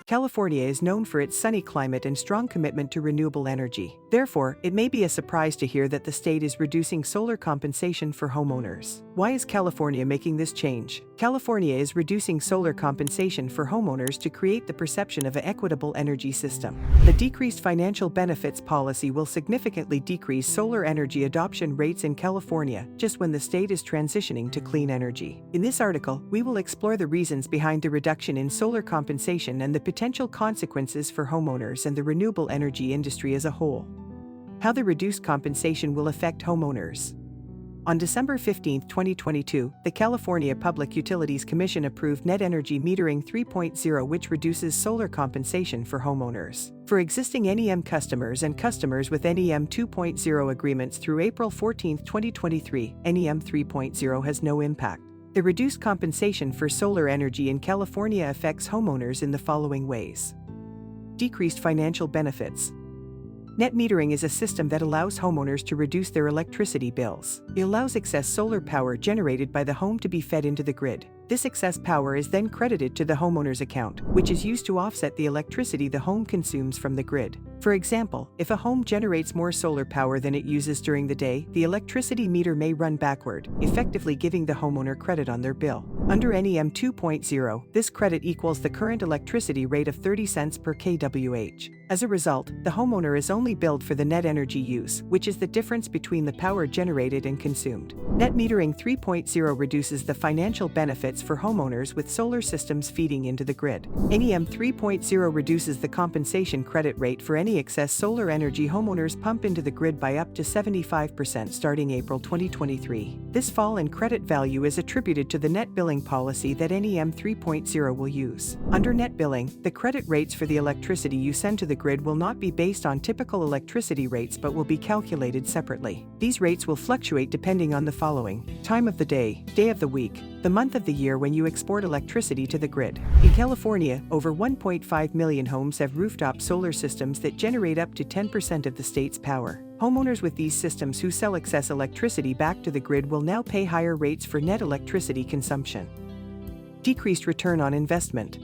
California is known for its sunny climate and strong commitment to renewable energy. Therefore, it may be a surprise to hear that the state is reducing solar compensation for homeowners. Why is California making this change? California is reducing solar compensation for homeowners to create the perception of an equitable energy system. The decreased financial benefits policy will significantly decrease solar energy adoption rates in California just when the state is transitioning to clean energy. In this article, we will explore the reasons behind the reduction in solar compensation and the potential consequences for homeowners and the renewable energy industry as a whole. How the reduced compensation will affect homeowners. On December 15, 2022, the California Public Utilities Commission approved Net Energy Metering 3.0, which reduces solar compensation for homeowners. For existing NEM customers and customers with NEM 2.0 agreements through April 14, 2023, NEM 3.0 has no impact. The reduced compensation for solar energy in California affects homeowners in the following ways. Decreased financial benefits. Net metering is a system that allows homeowners to reduce their electricity bills. It allows excess solar power generated by the home to be fed into the grid. This excess power is then credited to the homeowner's account, which is used to offset the electricity the home consumes from the grid. For example, if a home generates more solar power than it uses during the day, the electricity meter may run backward, effectively giving the homeowner credit on their bill. Under NEM 2.0, this credit equals the current electricity rate of 30 cents per kWh. As a result, the homeowner is only billed for the net energy use, which is the difference between the power generated and consumed. Net metering 3.0 reduces the financial benefits for homeowners with solar systems feeding into the grid. NEM 3.0 reduces the compensation credit rate for any excess solar energy homeowners pump into the grid by up to 75% starting April 2023. This fall in credit value is attributed to the net billing policy that NEM 3.0 will use. Under net billing, the credit rates for the electricity you send to the grid will not be based on typical electricity rates but will be calculated separately. These rates will fluctuate depending on the following: time of the day, day of the week, the month of the year when you export electricity to the grid. In California, over 1.5 million homes have rooftop solar systems that generate up to 10% of the state's power. Homeowners with these systems who sell excess electricity back to the grid will now pay higher rates for net electricity consumption. Decreased return on investment.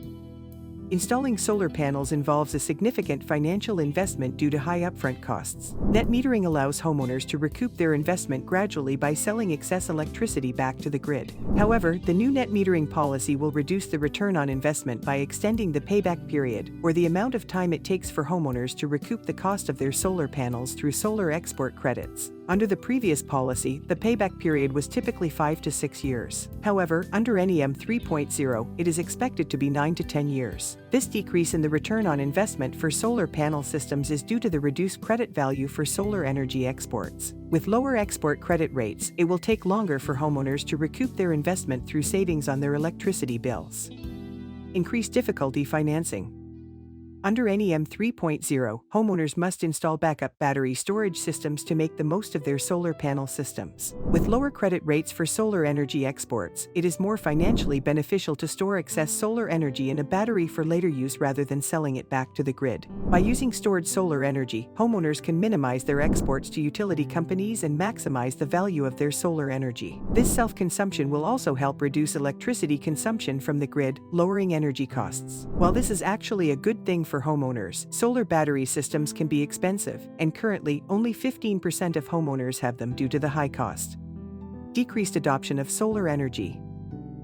Installing solar panels involves a significant financial investment due to high upfront costs. Net metering allows homeowners to recoup their investment gradually by selling excess electricity back to the grid. However, the new net metering policy will reduce the return on investment by extending the payback period, or the amount of time it takes for homeowners to recoup the cost of their solar panels through solar export credits. Under the previous policy, the payback period was typically 5 to 6 years. However, under NEM 3.0, it is expected to be 9 to 10 years. This decrease in the return on investment for solar panel systems is due to the reduced credit value for solar energy exports. With lower export credit rates, it will take longer for homeowners to recoup their investment through savings on their electricity bills. Increased difficulty financing. Under NEM 3.0, homeowners must install backup battery storage systems to make the most of their solar panel systems. With lower credit rates for solar energy exports, it is more financially beneficial to store excess solar energy in a battery for later use rather than selling it back to the grid. By using stored solar energy, homeowners can minimize their exports to utility companies and maximize the value of their solar energy. This self-consumption will also help reduce electricity consumption from the grid, lowering energy costs. While this is actually a good thing for homeowners, solar battery systems can be expensive, and currently, only 15% of homeowners have them due to the high cost. Decreased adoption of solar energy.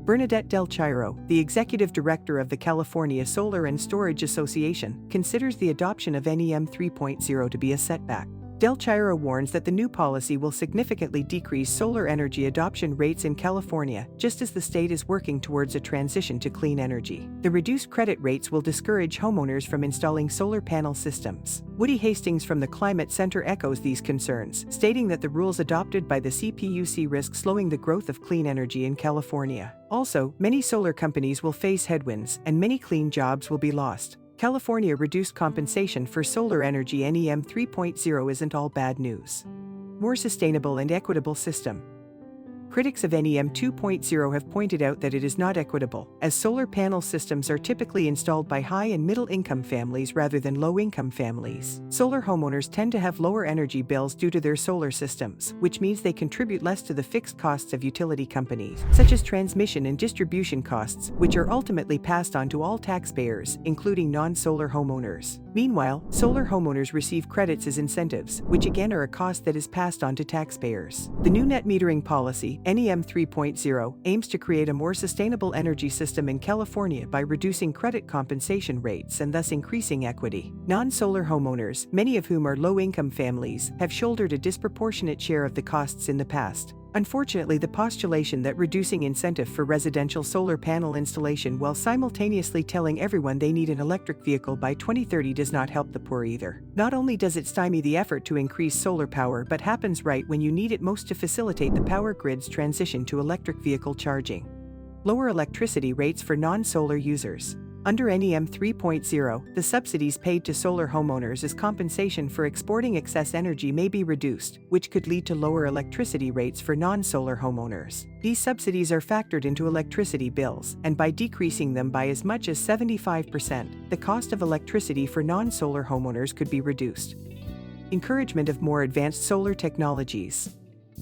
Bernadette Del Chiro, the executive director of the California Solar and Storage Association, considers the adoption of NEM 3.0 to be a setback. Del Chiro warns that the new policy will significantly decrease solar energy adoption rates in California, just as the state is working towards a transition to clean energy. The reduced credit rates will discourage homeowners from installing solar panel systems. Woody Hastings from the Climate Center echoes these concerns, stating that the rules adopted by the CPUC risk slowing the growth of clean energy in California. Also, many solar companies will face headwinds, and many clean jobs will be lost. California reduced compensation for solar energy. NEM 3.0 isn't all bad news. More sustainable and equitable system. Critics of NEM 2.0 have pointed out that it is not equitable, as solar panel systems are typically installed by high and middle-income families rather than low-income families. Solar homeowners tend to have lower energy bills due to their solar systems, which means they contribute less to the fixed costs of utility companies, such as transmission and distribution costs, which are ultimately passed on to all taxpayers, including non-solar homeowners. Meanwhile, solar homeowners receive credits as incentives, which again are a cost that is passed on to taxpayers. The new net metering policy, NEM 3.0, aims to create a more sustainable energy system in California by reducing credit compensation rates and thus increasing equity. Non-solar homeowners, many of whom are low-income families, have shouldered a disproportionate share of the costs in the past. Unfortunately, the postulation that reducing incentive for residential solar panel installation while simultaneously telling everyone they need an electric vehicle by 2030 does not help the poor either. Not only does it stymie the effort to increase solar power, but happens right when you need it most to facilitate the power grid's transition to electric vehicle charging. Lower electricity rates for non-solar users. Under NEM 3.0, the subsidies paid to solar homeowners as compensation for exporting excess energy may be reduced, which could lead to lower electricity rates for non-solar homeowners. These subsidies are factored into electricity bills, and by decreasing them by as much as 75%, the cost of electricity for non-solar homeowners could be reduced. Encouragement of more advanced solar technologies.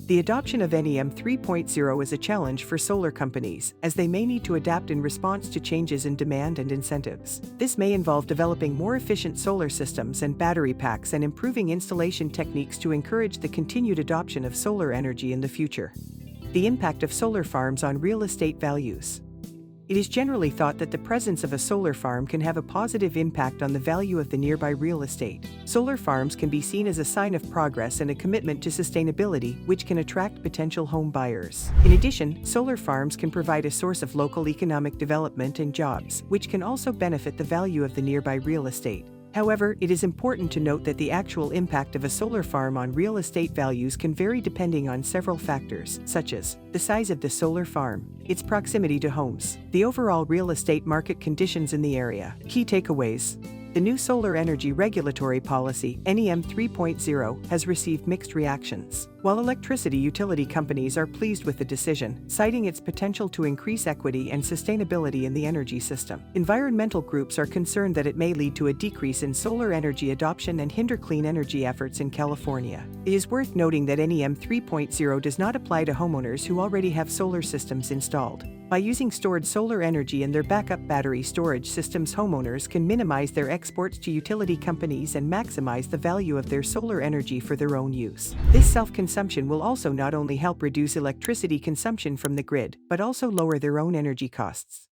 The adoption of NEM 3.0 is a challenge for solar companies, as they may need to adapt in response to changes in demand and incentives. This may involve developing more efficient solar systems and battery packs and improving installation techniques to encourage the continued adoption of solar energy in the future. The impact of solar farms on real estate values. It is generally thought that the presence of a solar farm can have a positive impact on the value of the nearby real estate. Solar farms can be seen as a sign of progress and a commitment to sustainability, which can attract potential home buyers. In addition, solar farms can provide a source of local economic development and jobs, which can also benefit the value of the nearby real estate. However, it is important to note that the actual impact of a solar farm on real estate values can vary depending on several factors, such as the size of the solar farm, its proximity to homes, the overall real estate market conditions in the area. Key takeaways. The new solar energy regulatory policy, NEM 3.0, has received mixed reactions. While electricity utility companies are pleased with the decision, citing its potential to increase equity and sustainability in the energy system, environmental groups are concerned that it may lead to a decrease in solar energy adoption and hinder clean energy efforts in California. It is worth noting that NEM 3.0 does not apply to homeowners who already have solar systems installed. By using stored solar energy in their backup battery storage systems, homeowners can minimize their exports to utility companies and maximize the value of their solar energy for their own use. This self-consumption will also not only help reduce electricity consumption from the grid, but also lower their own energy costs.